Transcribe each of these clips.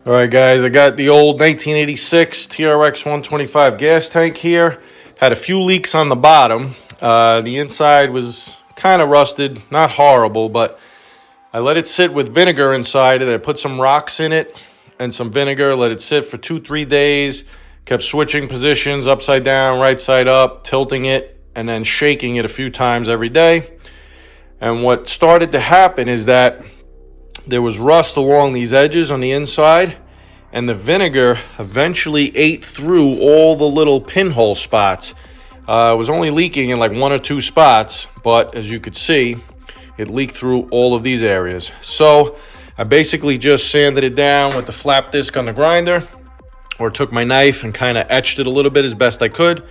All right, guys, I got the old 1986 TRX 125 gas tank here. Had a few leaks on the bottom. The inside was kind of rusted, not horrible, but I let it sit with vinegar inside it. I put some rocks in it and some vinegar, let it sit for 2-3 days, kept switching positions, upside down, right side up, tilting it, and then shaking it a few times every day. And what started to happen is that there was rust along these edges on the inside, and the vinegar eventually ate through all the little pinhole spots. It was only leaking in like 1 or 2 spots, but as you could see, it leaked through all of these areas. So I basically just sanded it down with the flap disc on the grinder, or took my knife and kind of etched it a little bit as best I could.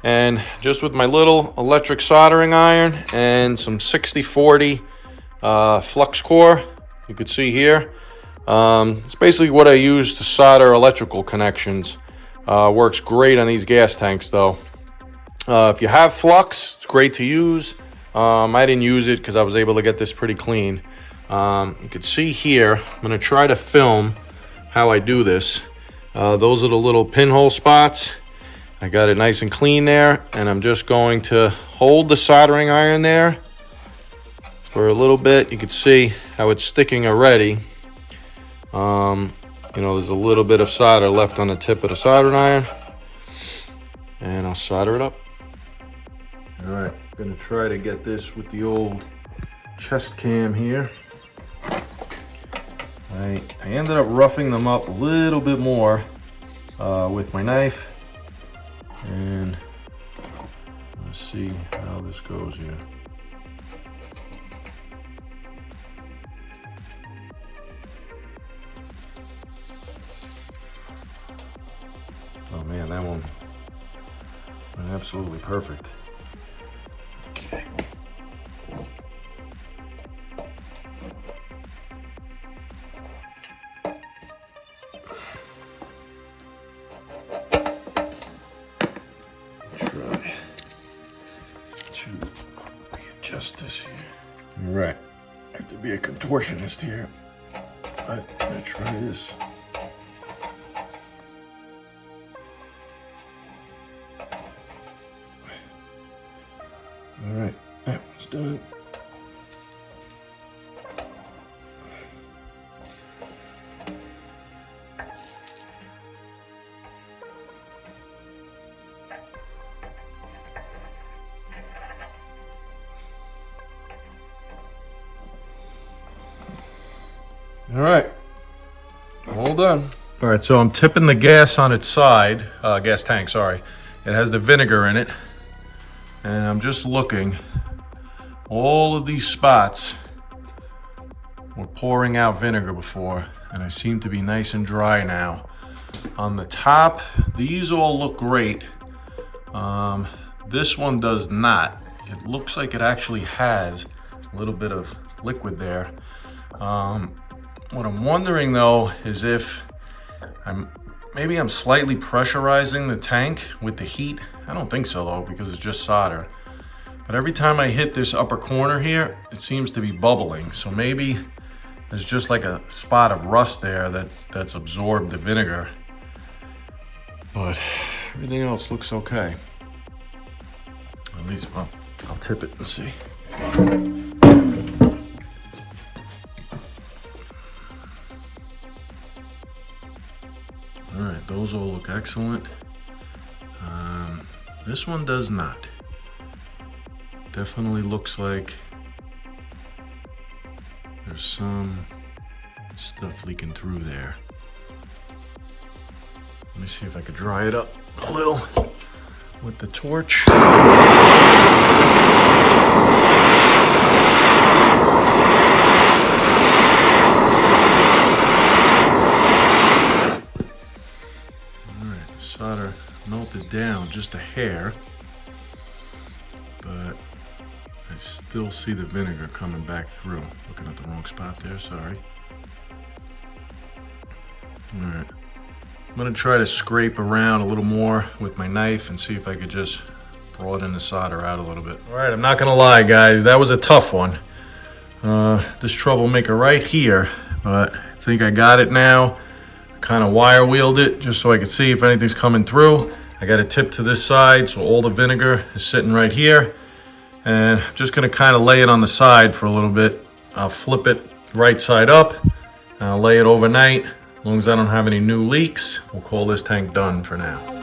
And just with my little electric soldering iron and some 6040 flux core, you could see here. It's basically what I use to solder electrical connections. Works great on these gas tanks though. If you have flux, it's great to use. I didn't use it because I was able to get this pretty clean. You can see here, I'm going to try to film how I do this. Those are the little pinhole spots. I got it nice and clean there, and I'm just going to hold the soldering iron there for a little bit. You can see how it's sticking already. There's a little bit of solder left on the tip of the soldering iron, and I'll solder it up. All right, I'm gonna try to get this with the old chest cam here. I ended up roughing them up a little bit more with my knife, and let's see how this goes here. Oh man, that one went absolutely perfect. Okay. Try to readjust this here. All right, I have to be a contortionist here. I'm gonna try this. All right, that one's done. All right, all done. All right, so I'm tipping the gas on its side, gas tank, sorry. It has the vinegar in it. And I'm just looking. All of these spots were pouring out vinegar before, and they seem to be nice and dry now. On the top, these all look great. This one does not. It looks like it actually has a little bit of liquid there. What I'm wondering though is if maybe I'm slightly pressurizing the tank with the heat. I don't think so though, because it's just solder. But every time I hit this upper corner here, it seems to be bubbling. So maybe there's just like a spot of rust there that's absorbed the vinegar. But everything else looks okay. At least, well, I'll tip it and see. All right, those all look excellent. This one does not. Definitely looks like there's some stuff leaking through there. Let me see if I could dry it up a little with the torch. Solder melted down just a hair, but I still see the vinegar coming back through. Looking at the wrong spot there, sorry. All right, I'm gonna try to scrape around a little more with my knife and see if I could just broaden the solder out a little bit. All right, I'm not gonna lie, guys, that was a tough one. This troublemaker right here, but I think I got it now. Kind of wire wheeled it just so I could see if anything's coming through. I got a tip to this side, so all the vinegar is sitting right here. And I'm just gonna kind of lay it on the side for a little bit. I'll flip it right side up. I'll lay it overnight. As long as I don't have any new leaks, we'll call this tank done for now.